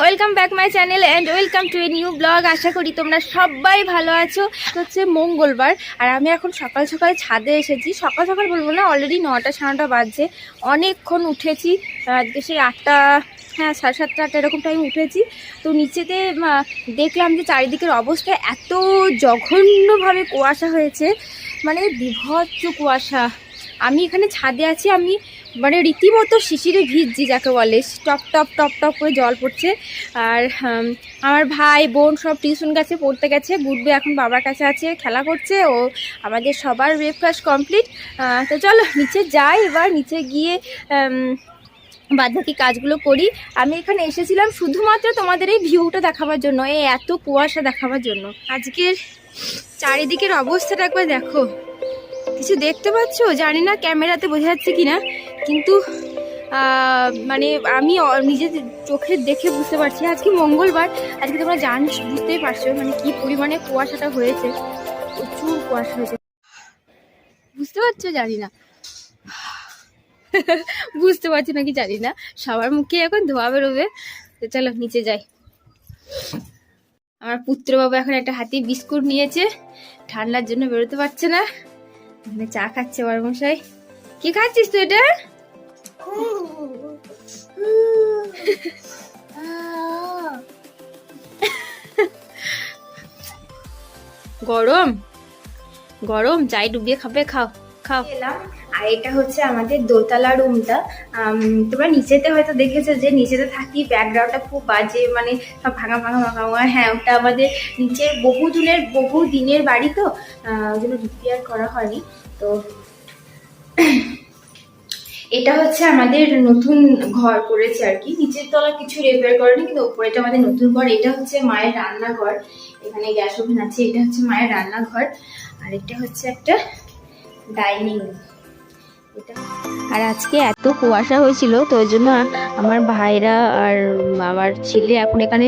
Welcome back my channel and welcome to a new blog. আশা করি তোমরা সবাই ভালো আছো। হচ্ছে মঙ্গলবার আর আমি এখন সকাল সকাল ছাদে এসেছি। সকাল সকাল বলবো না, অলরেডি 9টা 9:30 বাজছে। অনেকক্ষণ উঠেছি, আজকে সেই 8টা, হ্যাঁ 7:30 8টা এরকম টাইম উঠেছি। তো নিচেতে দেখলাম যে চারিদিকের অবস্থা এত জঘন্যভাবে কুয়াশা হয়েছে, মানে বিভৎস কুয়াশা। আমি এখানে ছাদে আছি, আমি মানে রীতিমতো শিশিরে ভিজছি যাকে বলে, টপ টপ টপ টপ করে জল পড়ছে। আর আমার ভাই বোন সব টিউশন গেছে, পড়তে গেছে। গুডবে এখন বাবার কাছে আছে, খেলা করছে। ও আমাদের সবার ব্রেকফাস্ট কমপ্লিট। তো চলো নিচে যাই, এবার নিচে গিয়ে বাদবাকি কাজগুলো করি। আমি এখানে এসেছিলাম শুধুমাত্র তোমাদের এই ভিউটা দেখাবার জন্য, এই এত কুয়াশা দেখাবার জন্য। আজকের চারিদিকের অবস্থাটা একবার দেখো। কিছু দেখতে পাচ্ছ? জানি না ক্যামেরাতে বোঝা যাচ্ছে কিনা, কিন্তু মানে আমি নিজের চোখে দেখে বুঝতে পারছি আজকে মঙ্গলবার। আজকে তোমরা বুঝতেই পারছো মানে কি পরিমাণে কুয়াশাটা হয়েছে, প্রচুর কুয়াশা হয়েছে। বুঝতে পারছো? জানি না বুঝতে পারছো নাকি জানি না, সবার মুখে এখন ধোয়া বেরোবে। তো চলো নিচে যাই। আমার পুত্রবাবু এখন একটা হাতি বিস্কুট নিয়েছে, ঠান্ডার জন্য বেরোতে পারছে না, মানে চা খাচ্ছে বড় মশাই। কি খাচ্ছিস তুই এটা? গরম গরম চাই ডুবিয়ে খাবে, খাও খাও। এলাম, আর এটা হচ্ছে আমাদের দোতলা রুমটা। তোমরা নিচেতে হয়তো দেখেছো যে নিচেতে থাকি, ব্যাকগ্রাউন্ডটা খুব বাজে, মানে সব ভাঙা ভাঙা ভাঙা ভাঙা। হ্যাঁ, ওটা আমাদের নিচের বহু দিনের বাড়ি, তো ওই জন্য রিপেয়ার করা হয়নি। তো এটা হচ্ছে আমাদের নতুন ঘর করেছে আর কি। নিচের তলা কিছু রিপেয়ার করেনি, কিন্তু ওপরেটা আমাদের নতুন ঘর। এটা হচ্ছে মায়ের রান্নাঘর, এখানে গ্যাস ওভেন আছে। এটা হচ্ছে মায়ের রান্নাঘর, আর এটা হচ্ছে একটা ডাইনিং রুম। আর আজকে এত কুয়াশা হয়েছিল, তো ওই জন্য আমার ভাইরা আর আমার ছেলে এখন এখানে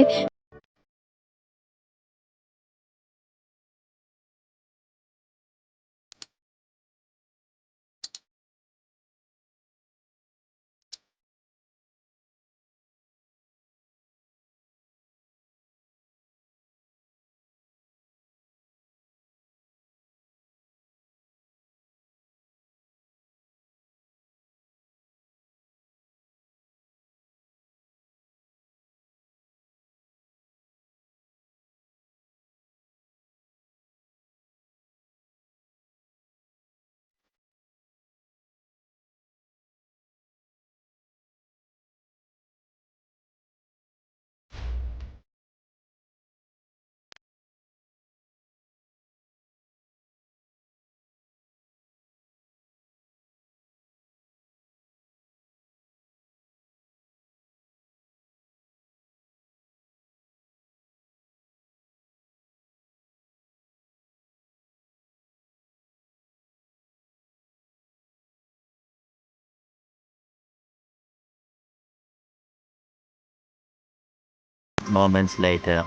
Moments later.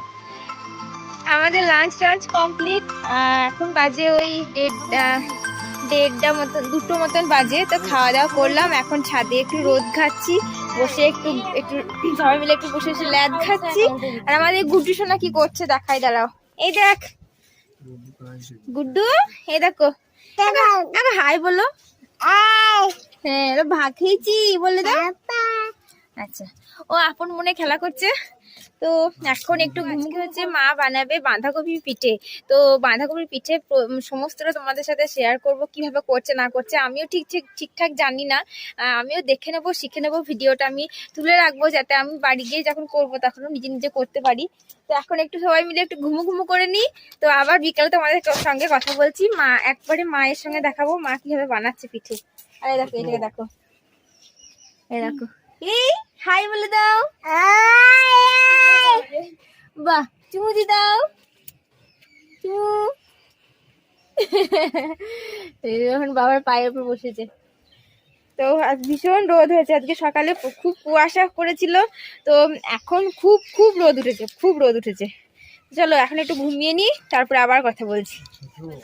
আমাদের লাঞ্চ টাঞ্চ কমপ্লিট। এখন বাজে ওই দেড়টা মতন, 2টো মতন বাজে। তো খাওয়া দাওয়া করলাম, এখন ছাদে একটু রোদ খাচ্ছি, বসে একটু একটু সবাই মিলে একটু বসে বসে ল্যাদ খাচ্ছি। আর আমাদের গুড্ডু সোনা কি করছে দেখাই, দাঁড়াও। এই দেখ গুড্ডু, এই দেখো, হাই বলো। হ্যাঁ, ভাত খেয়েছি বলে দাও। আচ্ছা, ও আপন মনে খেলা করছে। তো এখন একটু ঘুমুকে হচ্ছে, মা বানাবে বাঁধাকপি পিঠে। তো বাঁধাকপির পিঠে সমস্তটা তোমাদের সাথে শেয়ার করব, কিভাবে করছে না করছে আমিও ঠিকঠাক জানি না। আমিও দেখে নেবো, শিখে নেবো, ভিডিওটা আমি তুলে রাখবো, যাতে আমি বাড়ি গিয়ে যখন করবো তখনও নিজে নিজে করতে পারি। তো এখন একটু সবাই মিলে একটু ঘুমু করে নিই। তো আবার বিকালে তোমাদের সঙ্গে কথা বলছি। একবারে মায়ের সঙ্গে দেখাবো মা কিভাবে বানাচ্ছে পিঠে। আরে দেখো, এটাকে দেখো, এই দেখো, এই হাই বলে দাও। বাহ, চুমু দি দাও, চুমু। এখন বাবার পায়ের উপর বসেছে। তো আজ ভীষণ রোদ হয়েছে, আজকে সকালে খুব কুয়াশা করেছিল, তো এখন খুব খুব রোদ উঠেছে, খুব রোদ উঠেছে। চলো এখন একটু ঘুমিয়ে নি, তারপরে আবার কথা বলছি।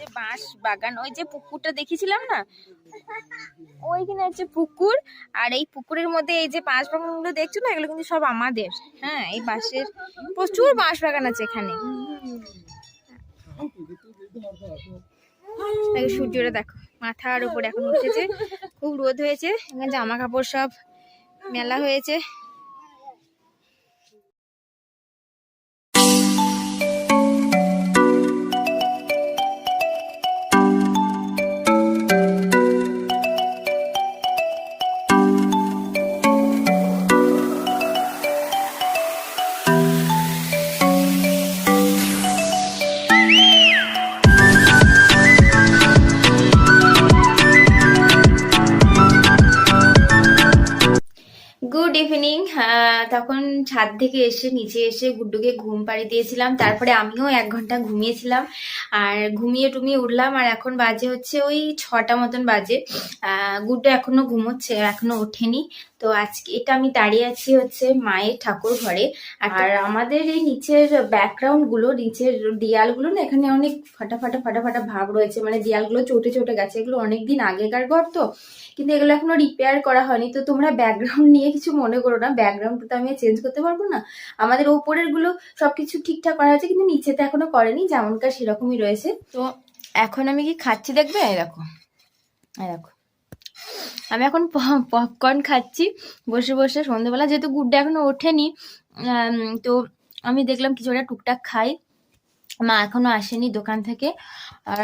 যে বাঁশ বাগান, ওই যে পুকুরটা দেখেছিলাম না, ওইখানে হচ্ছে পুকুর। আর এই পুকুরের মধ্যে এই যে বাঁশ বাগানগুলো দেখছো না, এগুলো কিন্তু সব আমাদের। হ্যাঁ, এই বাঁশের প্রচুর বাঁশ বাগান আছে এখানে। সূর্যটা দেখো মাথার উপরে এখন উঠেছে, খুব রোদ হয়েছে, এখানে জামা কাপড় সব মেলা হয়েছে। Good evening. তখন ছাদ থেকে এসে নিচে এসে গুড্ডুকে ঘুম পাড়িয়ে দিয়েছিলাম, তারপরে আমিও 1 ঘন্টা ঘুমিয়েছিলাম। আর ঘুমিয়ে টুমিয়ে উঠলাম, আর এখন বাজে হচ্ছে ওই 6টা মতন বাজে। গুড্ডু এখনো ঘুমোচ্ছে, এখনো ওঠেনি। তো আজকে এটা আমি দাঁড়িয়ে আছি হচ্ছে মায়ের ঠাকুর ঘরে। আর আমাদের এই নিচের ব্যাকগ্রাউন্ড গুলো, নিচের দেয়ালগুলো না, এখানে অনেক ফাটা ফাটা ফাটা ফাটা ভাব রয়েছে, মানে দেয়ালগুলো চটে চটে গেছে। এগুলো অনেকদিন আগেকার ঘর তো, কিন্তু এগুলো এখনো রিপেয়ার করা হয়নি। তো তোমরা ব্যাকগ্রাউন্ড নিয়ে কিছু মনে করো না, ব্যাকগ্রাউন্ড তো আমি চেঞ্জ করতে পারবো না। আমাদের ওপরের গুলো সবকিছু ঠিকঠাক করা হয়েছে, কিন্তু নিচেতে এখনো করেনি, যেমনকার সেরকমই রয়েছে। তো এখন আমি কি খাচ্ছি দেখবে, এই দেখো, এই দেখো, আমি এখন পপকর্ন খাচ্ছি বসে বসে সন্ধ্যেবেলা, যেহেতু গুড্ডা এখনো ওঠেনি। তো আমি দেখলাম কিছু একটা টুকটাক খাই। মা এখনো আসেনি দোকান থেকে। আর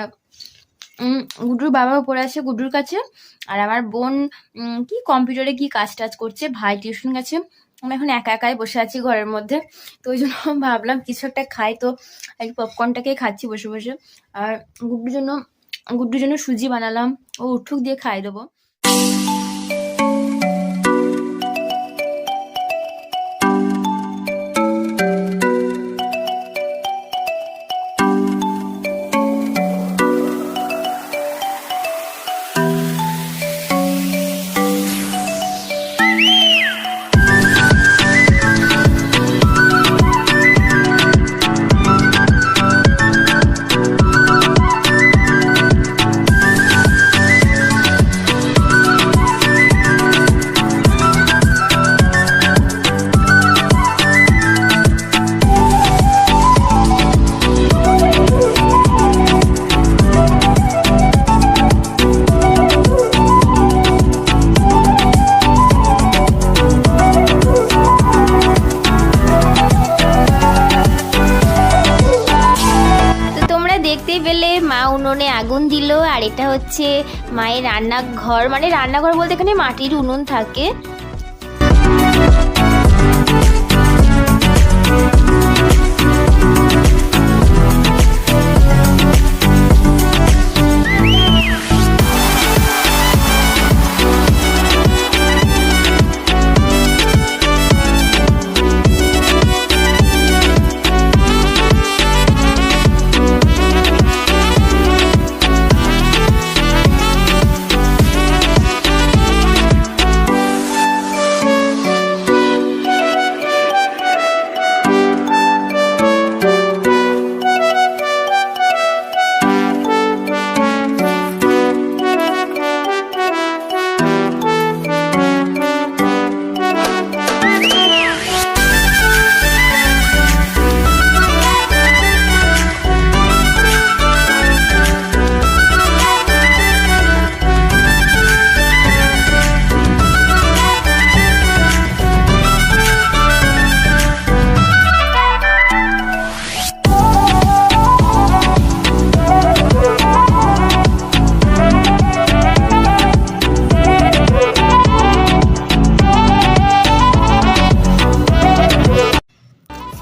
গুড্ডুর বাবাও পড়ে আছে গুড্ডুর কাছে। আর আমার বোন কি কম্পিউটারে কি কাজ টাজ করছে, ভাই টিউশন গেছে। আমি এখন একা একাই বসে আছি ঘরের মধ্যে, তো ওই জন্য ভাবলাম কিছু একটা খাই। তো এই পপকর্নটাকে খাচ্ছি বসে বসে। আর গুড্ডুর জন্য সুজি বানালাম, ও উঠুক দিয়ে খাই দেবো। দেখতেই পেলে মা উনুনে আগুন দিল। আর এটা হচ্ছে মায়ের রান্নাঘর, মানে রান্নাঘর বলতে এখানে মাটির উনুন থাকে।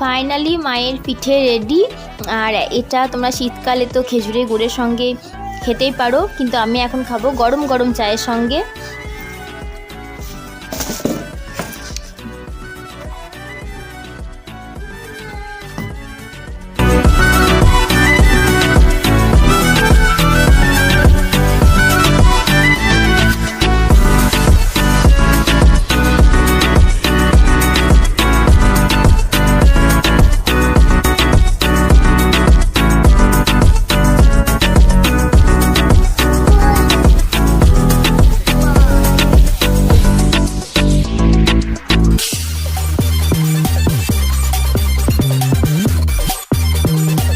ফাইনালি মায়ের পিঠে রেডি। আর এটা তোমরা শীতকালে তো খেজুরের গুড়ের সঙ্গে খেতেই পারো, কিন্তু আমি এখন খাবো গরম গরম চায়ের সঙ্গে।